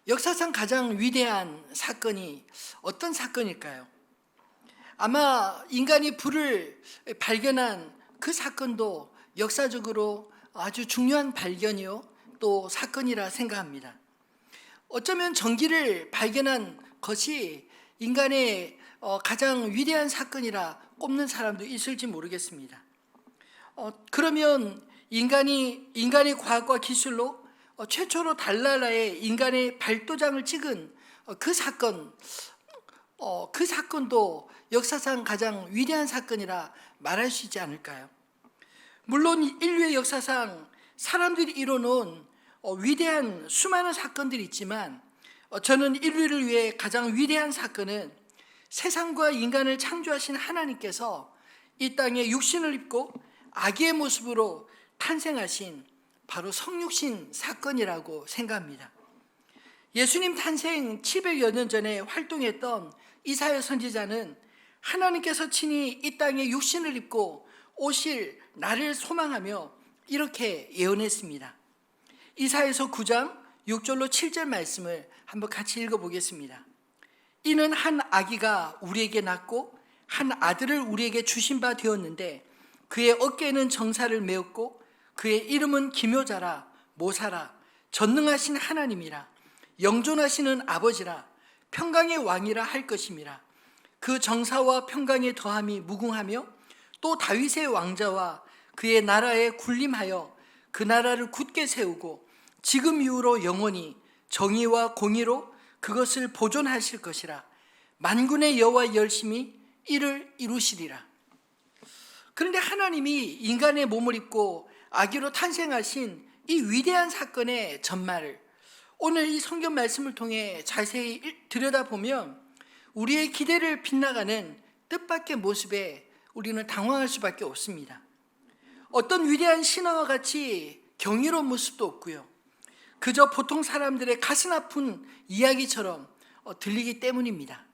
역사상 가장 위대한 사건이 어떤 사건일까요? 아마 인간이 불을 발견한 그 사건도 역사적으로 아주 중요한 발견이요, 또 사건이라 생각합니다. 어쩌면 전기를 발견한 것이 인간의 가장 위대한 사건이라 꼽는 사람도 있을지 모르겠습니다. 그러면 인간의 과학과 기술로 최초로 달나라에 인간의 발도장을 찍은 그 사건도 역사상 가장 위대한 사건이라 말할 수 있지 않을까요? 물론 인류의 역사상 사람들이 이뤄놓은 위대한 수많은 사건들이 있지만 저는 인류를 위해 가장 위대한 사건은 세상과 인간을 창조하신 하나님께서 이 땅에 육신을 입고 아기의 모습으로 탄생하신 바로 성육신 사건이라고 생각합니다. 예수님 탄생 700여 년 전에 활동했던 이사야 선지자는 하나님께서 친히 이 땅에 육신을 입고 오실 날을 소망하며 이렇게 예언했습니다. 이사야서 9장 6절로 7절 말씀을 한번 같이 읽어보겠습니다. 이는 한 아기가 우리에게 낳고 한 아들을 우리에게 주신 바 되었는데 그의 어깨에는 정사를 메었고 그의 이름은 기묘자라, 모사라, 전능하신 하나님이라, 영존하시는 아버지라, 평강의 왕이라 할 것임이라. 그 정사와 평강의 더함이 무궁하며 또 다윗의 왕자와 그의 나라에 군림하여 그 나라를 굳게 세우고 지금 이후로 영원히 정의와 공의로 그것을 보존하실 것이라. 만군의 여호와 열심히 이를 이루시리라. 그런데 하나님이 인간의 몸을 입고 아기로 탄생하신 이 위대한 사건의 전말을 오늘 이 성경 말씀을 통해 자세히 들여다보면 우리의 기대를 빗나가는 뜻밖의 모습에 우리는 당황할 수밖에 없습니다. 어떤 위대한 신화와 같이 경이로운 모습도 없고요, 그저 보통 사람들의 가슴 아픈 이야기처럼 들리기 때문입니다.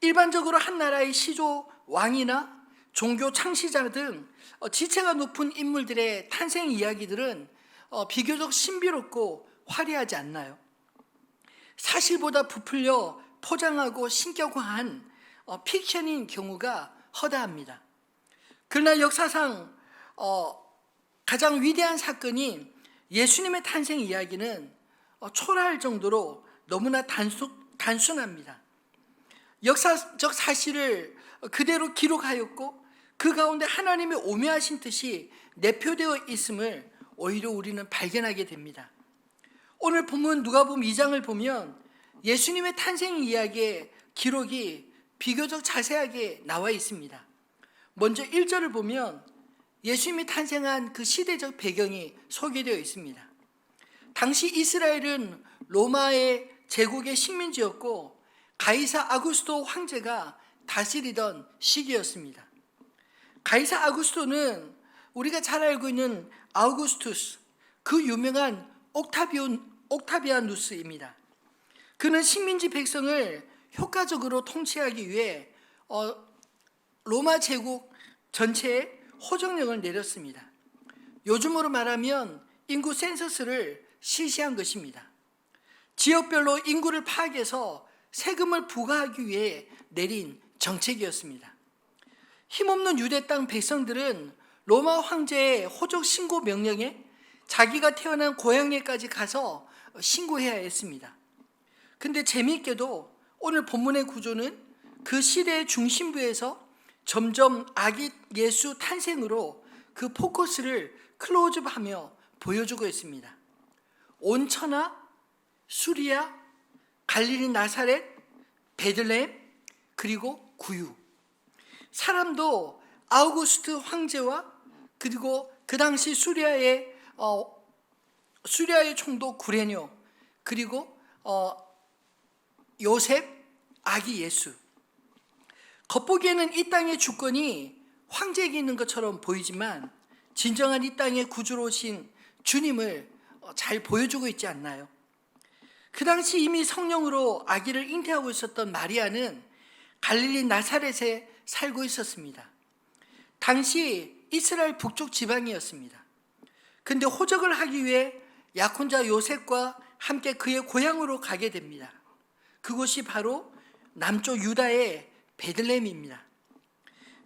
일반적으로 한 나라의 시조, 왕이나 종교 창시자 등 지체가 높은 인물들의 탄생 이야기들은 비교적 신비롭고 화려하지 않나요? 사실보다 부풀려 포장하고 신격화한 픽션인 경우가 허다합니다. 그러나 역사상 가장 위대한 사건인 예수님의 탄생 이야기는 초라할 정도로 너무나 단순합니다. 역사적 사실을 그대로 기록하였고 그 가운데 하나님의 오묘하신 뜻이 내표되어 있음을 오히려 우리는 발견하게 됩니다. 오늘 본문 누가복음 2장을 보면 예수님의 탄생 이야기의 기록이 비교적 자세하게 나와 있습니다. 먼저 1절을 보면 예수님이 탄생한 그 시대적 배경이 소개되어 있습니다. 당시 이스라엘은 로마의 제국의 식민지였고 가이사 아구스토 황제가 다스리던 시기였습니다. 가이사 아구스토는 우리가 잘 알고 있는 아우구스투스, 그 유명한 옥타비아누스입니다. 그는 식민지 백성을 효과적으로 통치하기 위해 로마 제국 전체에 호정령을 내렸습니다. 요즘으로 말하면 인구 센서스를 실시한 것입니다. 지역별로 인구를 파악해서 세금을 부과하기 위해 내린 정책이었습니다. 힘없는 유대 땅 백성들은 로마 황제의 호적 신고 명령에 자기가 태어난 고향에까지 가서 신고해야 했습니다. 근데 재미있게도 오늘 본문의 구조는 그 시대의 중심부에서 점점 아기 예수 탄생으로 그 포커스를 클로즈업하며 보여주고 있습니다. 온천하, 수리아, 갈릴리 나사렛, 베들레헴, 그리고 구유. 사람도 아우구스트 황제와 그리고 그 당시 수리아의 총독 구레뇨, 그리고 요셉, 아기 예수. 겉보기에는 이 땅의 주권이 황제에게 있는 것처럼 보이지만 진정한 이 땅의 구주로 오신 주님을 잘 보여주고 있지 않나요? 그 당시 이미 성령으로 아기를 잉태하고 있었던 마리아는 갈릴리 나사렛에 살고 있었습니다. 당시 이스라엘 북쪽 지방이었습니다. 근데 호적을 하기 위해 약혼자 요셉과 함께 그의 고향으로 가게 됩니다. 그곳이 바로 남쪽 유다의 베들레헴입니다.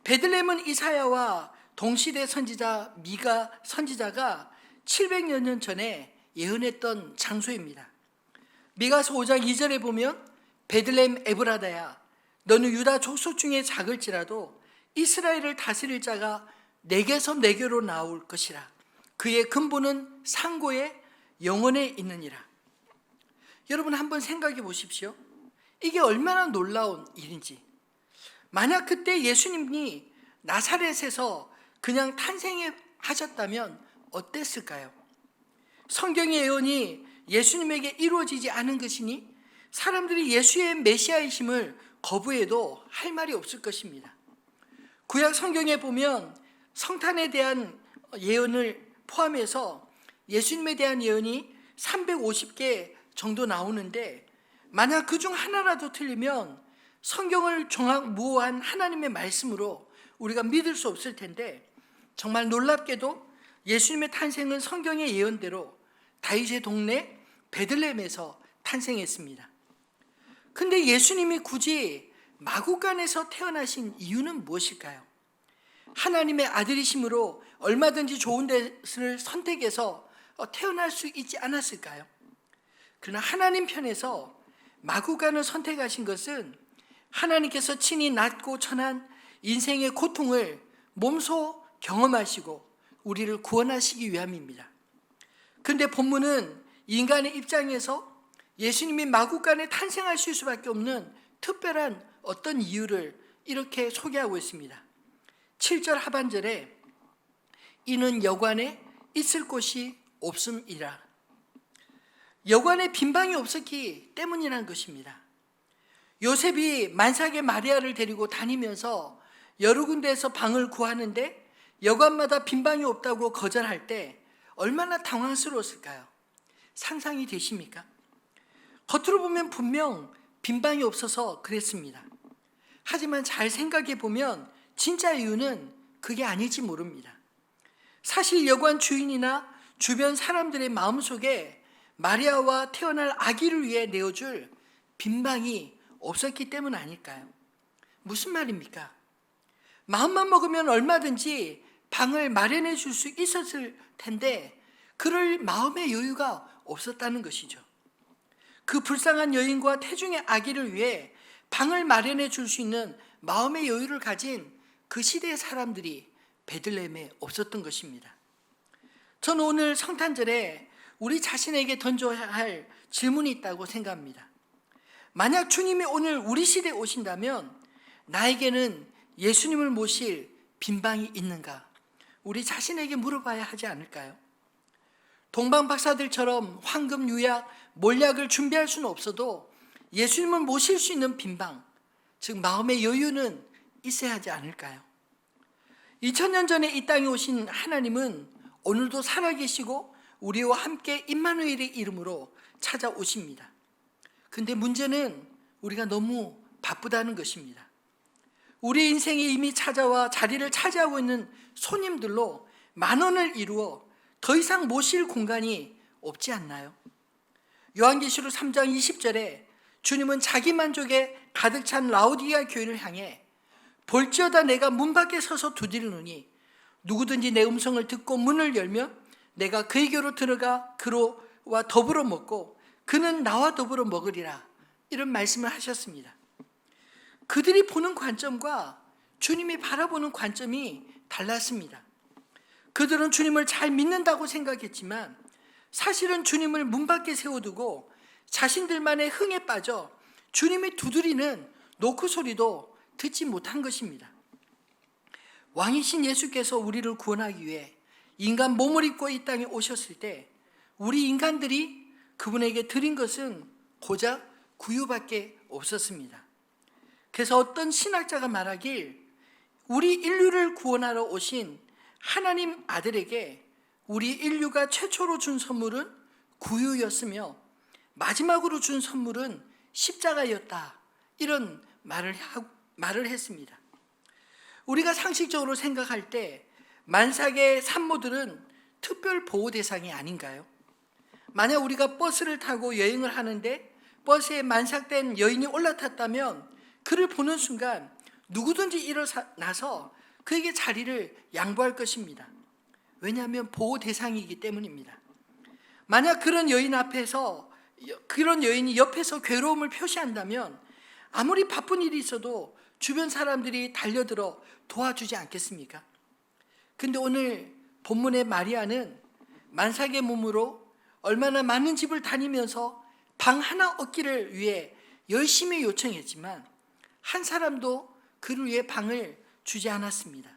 베들레헴은 이사야와 동시대 선지자 미가 선지자가 700여 년 전에 예언했던 장소입니다. 미가서 5장 2절에 보면 베들레헴 에브라다야 너는 유다 족속 중에 작을지라도 이스라엘을 다스릴 자가 내게서 내게로 나올 것이라. 그의 근본은 상고의 영원에 있느니라. 여러분 한번 생각해 보십시오. 이게 얼마나 놀라운 일인지. 만약 그때 예수님이 나사렛에서 그냥 탄생하셨다면 어땠을까요? 성경의 예언이 예수님에게 이루어지지 않은 것이니 사람들이 예수의 메시아이심을 거부해도 할 말이 없을 것입니다. 구약 성경에 보면 성탄에 대한 예언을 포함해서 예수님에 대한 예언이 350개 정도 나오는데 만약 그중 하나라도 틀리면 성경을 종합무어한 하나님의 말씀으로 우리가 믿을 수 없을 텐데 정말 놀랍게도 예수님의 탄생은 성경의 예언대로 다윗의 동네 베들레헴에서 탄생했습니다. 근데 예수님이 굳이 마구간에서 태어나신 이유는 무엇일까요? 하나님의 아들이심으로 얼마든지 좋은 데를 선택해서 태어날 수 있지 않았을까요? 그러나 하나님 편에서 마구간을 선택하신 것은 하나님께서 친히 낮고 천한 인생의 고통을 몸소 경험하시고 우리를 구원하시기 위함입니다. 그런데 본문은 인간의 입장에서 예수님이 마구간에 탄생하실 수밖에 없는 특별한 어떤 이유를 이렇게 소개하고 있습니다. 7절 하반절에 이는 여관에 있을 곳이 없음이라. 여관에 빈방이 없었기 때문이라는 것입니다. 요셉이 만삭의 마리아를 데리고 다니면서 여러 군데에서 방을 구하는데 여관마다 빈방이 없다고 거절할 때 얼마나 당황스러웠을까요? 상상이 되십니까? 겉으로 보면 분명 빈방이 없어서 그랬습니다. 하지만 잘 생각해 보면 진짜 이유는 그게 아닐지 모릅니다. 사실 여관 주인이나 주변 사람들의 마음속에 마리아와 태어날 아기를 위해 내어줄 빈방이 없었기 때문 아닐까요? 무슨 말입니까? 마음만 먹으면 얼마든지 방을 마련해 줄 수 있었을 텐데 그럴 마음의 여유가 없었다는 것이죠. 그 불쌍한 여인과 태중의 아기를 위해 방을 마련해 줄 수 있는 마음의 여유를 가진 그 시대의 사람들이 베들레헴에 없었던 것입니다. 저는 오늘 성탄절에 우리 자신에게 던져야 할 질문이 있다고 생각합니다. 만약 주님이 오늘 우리 시대에 오신다면 나에게는 예수님을 모실 빈방이 있는가? 우리 자신에게 물어봐야 하지 않을까요? 동방 박사들처럼 황금, 유약, 몰약을 준비할 수는 없어도 예수님을 모실 수 있는 빈방, 즉 마음의 여유는 있어야 하지 않을까요? 2000년 전에 이 땅에 오신 하나님은 오늘도 살아계시고 우리와 함께 임마누엘의 이름으로 찾아오십니다. 근데 문제는 우리가 너무 바쁘다는 것입니다. 우리 인생에 이미 찾아와 자리를 차지하고 있는 손님들로 만원을 이루어 더 이상 모실 공간이 없지 않나요? 요한계시록 3장 20절에 주님은 자기 만족에 가득 찬 라오디게아 교회를 향해 볼지어다 내가 문 밖에 서서 두드리노니 누구든지 내 음성을 듣고 문을 열면 내가 그에게로 들어가 그와 더불어 먹고 그는 나와 더불어 먹으리라. 이런 말씀을 하셨습니다. 그들이 보는 관점과 주님이 바라보는 관점이 달랐습니다. 그들은 주님을 잘 믿는다고 생각했지만 사실은 주님을 문 밖에 세워두고 자신들만의 흥에 빠져 주님이 두드리는 노크 소리도 듣지 못한 것입니다. 왕이신 예수께서 우리를 구원하기 위해 인간 몸을 입고 이 땅에 오셨을 때 우리 인간들이 그분에게 드린 것은 고작 구유밖에 없었습니다. 그래서 어떤 신학자가 말하길 우리 인류를 구원하러 오신 하나님 아들에게 우리 인류가 최초로 준 선물은 구유였으며 마지막으로 준 선물은 십자가였다. 이런 말을 했습니다. 우리가 상식적으로 생각할 때 만삭의 산모들은 특별 보호 대상이 아닌가요? 만약 우리가 버스를 타고 여행을 하는데 버스에 만삭된 여인이 올라탔다면 그를 보는 순간 누구든지 일어나서 그에게 자리를 양보할 것입니다. 왜냐하면 보호 대상이기 때문입니다. 만약 그런 여인 앞에서 그런 여인이 옆에서 괴로움을 표시한다면 아무리 바쁜 일이 있어도 주변 사람들이 달려들어 도와주지 않겠습니까? 근데 오늘 본문의 마리아는 만삭의 몸으로 얼마나 많은 집을 다니면서 방 하나 얻기를 위해 열심히 요청했지만 한 사람도 그를 위해 방을 주지 않았습니다.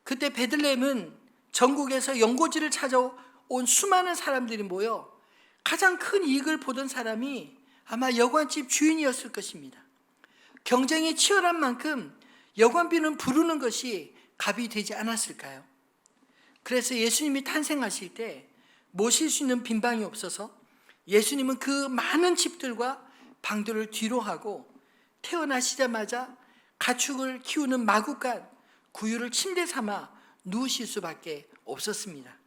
그때 베들레헴은 전국에서 연고지를 찾아온 수많은 사람들이 모여 가장 큰 이익을 보던 사람이 아마 여관집 주인이었을 것입니다. 경쟁이 치열한 만큼 여관비는 부르는 것이 값이 되지 않았을까요? 그래서 예수님이 탄생하실 때 모실 수 있는 빈방이 없어서 예수님은 그 많은 집들과 방들을 뒤로 하고 태어나시자마자 가축을 키우는 마구간 구유를 침대 삼아 누우실 수밖에 없었습니다.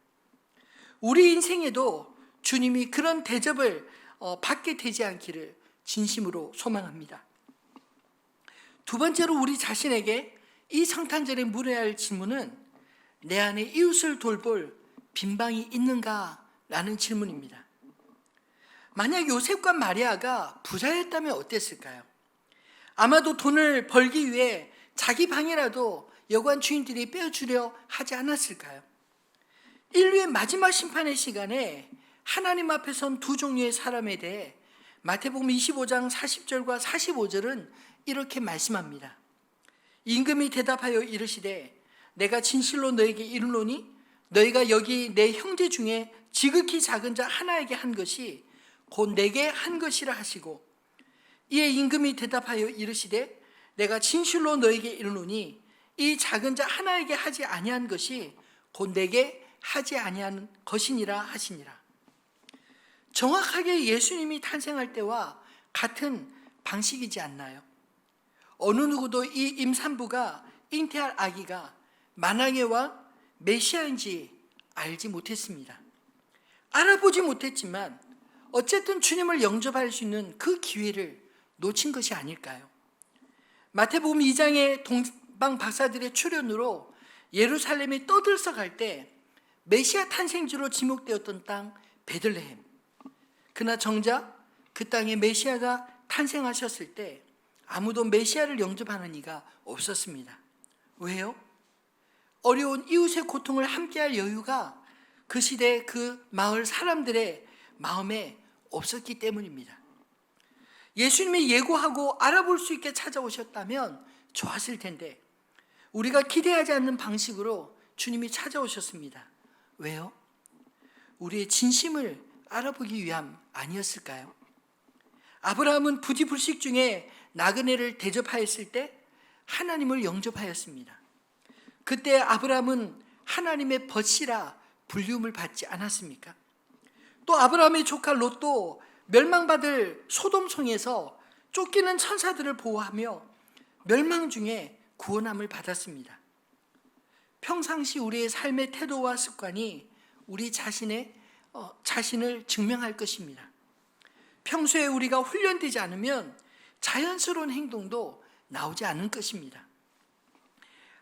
우리 인생에도 주님이 그런 대접을 받게 되지 않기를 진심으로 소망합니다. 두 번째로 우리 자신에게 이 성탄절에 물어야 할 질문은 내 안에 이웃을 돌볼 빈방이 있는가? 라는 질문입니다. 만약 요셉과 마리아가 부자였다면 어땠을까요? 아마도 돈을 벌기 위해 자기 방이라도 여관 주인들이 빼어주려 하지 않았을까요? 인류의 마지막 심판의 시간에 하나님 앞에 선 두 종류의 사람에 대해 마태복음 25장 40절과 45절은 이렇게 말씀합니다. 임금이 대답하여 이르시되 내가 진실로 너에게 이르노니 너희가 여기 내 형제 중에 지극히 작은 자 하나에게 한 것이 곧 내게 한 것이라 하시고 이에 임금이 대답하여 이르시되 내가 진실로 너에게 이르노니 이 작은 자 하나에게 하지 아니한 것이 곧 내게 하지 아니한 것이니라 하시니라. 정확하게 예수님이 탄생할 때와 같은 방식이지 않나요? 어느 누구도 이 임산부가 잉태할 아기가 만왕의 왕 메시아인지 알지 못했습니다. 알아보지 못했지만 어쨌든 주님을 영접할 수 있는 그 기회를 놓친 것이 아닐까요? 마태복음 2장의 동방 박사들의 출현으로 예루살렘이 떠들썩할 때 메시아 탄생지로 지목되었던 땅 베들레헴. 그러나 정작 그 땅에 메시아가 탄생하셨을 때 아무도 메시아를 영접하는 이가 없었습니다. 왜요? 어려운 이웃의 고통을 함께할 여유가 그 시대 그 마을 사람들의 마음에 없었기 때문입니다. 예수님이 예고하고 알아볼 수 있게 찾아오셨다면 좋았을 텐데 우리가 기대하지 않는 방식으로 주님이 찾아오셨습니다. 왜요? 우리의 진심을 알아보기 위함 아니었을까요? 아브라함은 부지불식 중에 나그네를 대접하였을 때 하나님을 영접하였습니다. 그때 아브라함은 하나님의 벗이라 불리움을 받지 않았습니까? 또 아브라함의 조카 롯도 멸망받을 소돔성에서 쫓기는 천사들을 보호하며 멸망 중에 구원함을 받았습니다. 평상시 우리의 삶의 태도와 습관이 우리 자신을 증명할 것입니다. 평소에 우리가 훈련되지 않으면 자연스러운 행동도 나오지 않을 것입니다.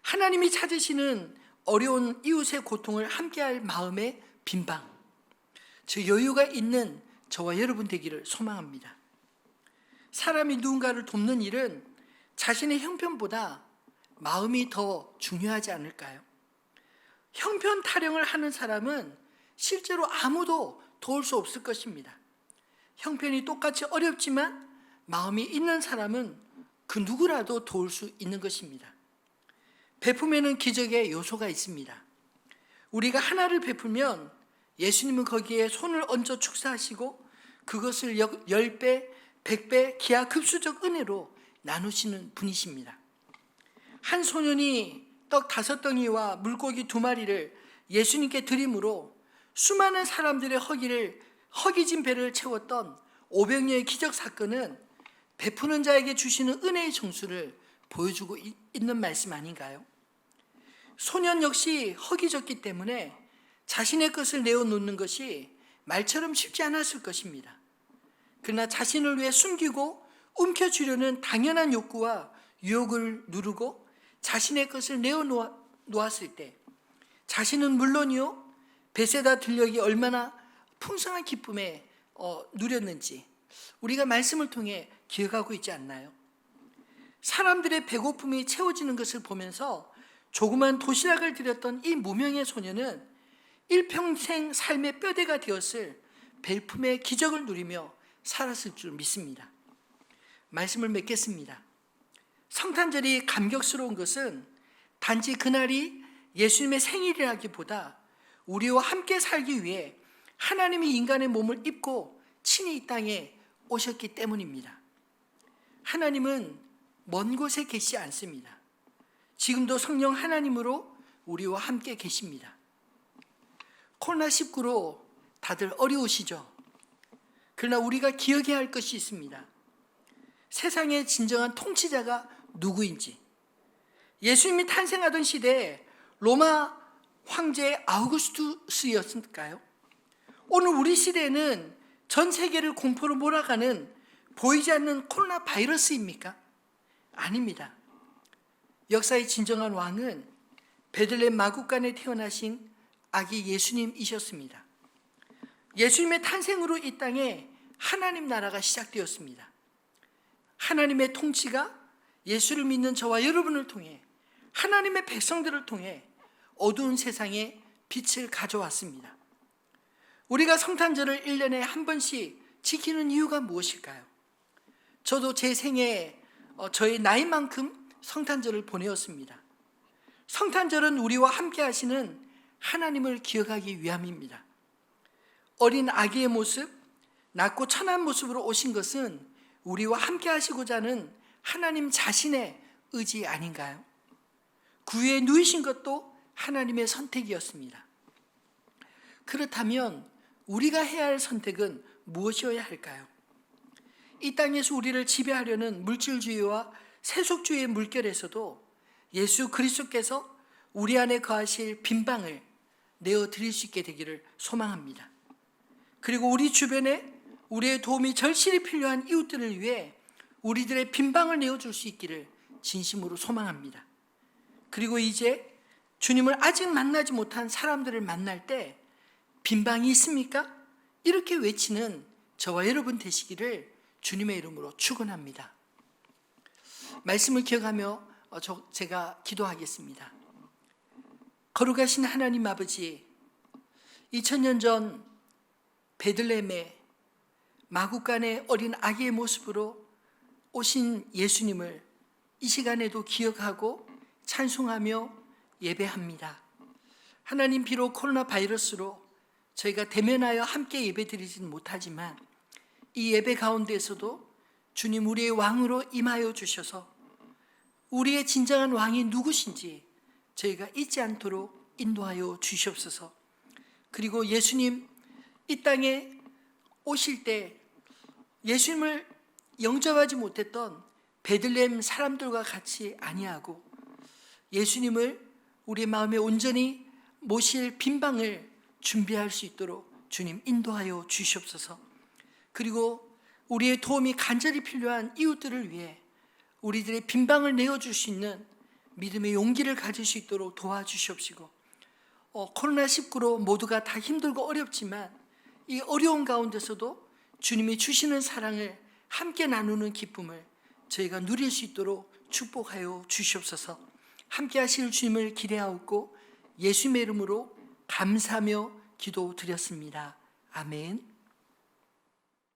하나님이 찾으시는 어려운 이웃의 고통을 함께할 마음의 빈방, 저 여유가 있는 저와 여러분 되기를 소망합니다. 사람이 누군가를 돕는 일은 자신의 형편보다 마음이 더 중요하지 않을까요? 형편 타령을 하는 사람은 실제로 아무도 도울 수 없을 것입니다. 형편이 똑같이 어렵지만 마음이 있는 사람은 그 누구라도 도울 수 있는 것입니다. 베품에는 기적의 요소가 있습니다. 우리가 하나를 베풀면 예수님은 거기에 손을 얹어 축사하시고 그것을 10배, 100배 기하급수적 은혜로 나누시는 분이십니다. 한 소년이 떡 5덩이와 물고기 2마리를 예수님께 드림으로 수많은 사람들의 허기진 배를 채웠던 500년의 기적 사건은 베푸는 자에게 주시는 은혜의 정수를 보여주고 있는 말씀 아닌가요? 소년 역시 허기졌기 때문에 자신의 것을 내어놓는 것이 말처럼 쉽지 않았을 것입니다. 그러나 자신을 위해 숨기고 움켜쥐려는 당연한 욕구와 유혹을 누르고 자신의 것을 내어놓았을 때 자신은 물론이요 베세다 들녘이 얼마나 풍성한 기쁨에 누렸는지 우리가 말씀을 통해 기억하고 있지 않나요? 사람들의 배고픔이 채워지는 것을 보면서 조그만 도시락을 드렸던 이 무명의 소녀는 일평생 삶의 뼈대가 되었을 벨품의 기적을 누리며 살았을 줄 믿습니다. 말씀을 맺겠습니다. 성탄절이 감격스러운 것은 단지 그날이 예수님의 생일이라기보다 우리와 함께 살기 위해 하나님이 인간의 몸을 입고 친히 이 땅에 오셨기 때문입니다. 하나님은 먼 곳에 계시지 않습니다. 지금도 성령 하나님으로 우리와 함께 계십니다. 코로나19로 다들 어려우시죠? 그러나 우리가 기억해야 할 것이 있습니다. 세상의 진정한 통치자가 누구인지. 예수님이 탄생하던 시대에 로마 황제 아우구스투스였을까요? 오늘 우리 시대에는 전 세계를 공포로 몰아가는 보이지 않는 코로나 바이러스입니까? 아닙니다. 역사의 진정한 왕은 베들레헴 마구간에 태어나신 아기 예수님이셨습니다. 예수님의 탄생으로 이 땅에 하나님 나라가 시작되었습니다. 하나님의 통치가 예수를 믿는 저와 여러분을 통해 하나님의 백성들을 통해 어두운 세상에 빛을 가져왔습니다. 우리가 성탄절을 1년에 한 번씩 지키는 이유가 무엇일까요? 저도 제 생에 저의 나이만큼 성탄절을 보내었습니다. 성탄절은 우리와 함께 하시는 하나님을 기억하기 위함입니다. 어린 아기의 모습, 낮고 천한 모습으로 오신 것은 우리와 함께 하시고자 하는 하나님 자신의 의지 아닌가요? 구유에 누이신 것도 하나님의 선택이었습니다. 그렇다면 우리가 해야 할 선택은 무엇이어야 할까요? 이 땅에서 우리를 지배하려는 물질주의와 세속주의의 물결에서도 예수 그리스도께서 우리 안에 거하실 빈방을 내어드릴 수 있게 되기를 소망합니다. 그리고 우리 주변에 우리의 도움이 절실히 필요한 이웃들을 위해 우리들의 빈방을 내어줄 수 있기를 진심으로 소망합니다. 그리고 이제 주님을 아직 만나지 못한 사람들을 만날 때 빈방이 있습니까? 이렇게 외치는 저와 여러분 되시기를 주님의 이름으로 축원합니다. 말씀을 기억하며 제가 기도하겠습니다. 거룩하신 하나님 아버지, 2000년 전 베들레헴의 마구간의 어린 아기의 모습으로 오신 예수님을 이 시간에도 기억하고 찬송하며 예배합니다. 하나님, 비록 코로나 바이러스로 저희가 대면하여 함께 예배드리지는 못하지만 이 예배 가운데에서도 주님 우리의 왕으로 임하여 주셔서 우리의 진정한 왕이 누구신지 저희가 잊지 않도록 인도하여 주시옵소서. 그리고 예수님 이 땅에 오실 때 예수님을 영접하지 못했던 베들레헴 사람들과 같이 아니하고 예수님을 우리 마음에 온전히 모실 빈방을 준비할 수 있도록 주님 인도하여 주시옵소서. 그리고 우리의 도움이 간절히 필요한 이웃들을 위해 우리들의 빈방을 내어줄 수 있는 믿음의 용기를 가질 수 있도록 도와주시옵시고, 코로나19로 모두가 다 힘들고 어렵지만 이 어려운 가운데서도 주님이 주시는 사랑을 함께 나누는 기쁨을 저희가 누릴 수 있도록 축복하여 주시옵소서. 함께 하실 주님을 기대하옵고 예수님의 이름으로 감사하며 기도드렸습니다. 아멘.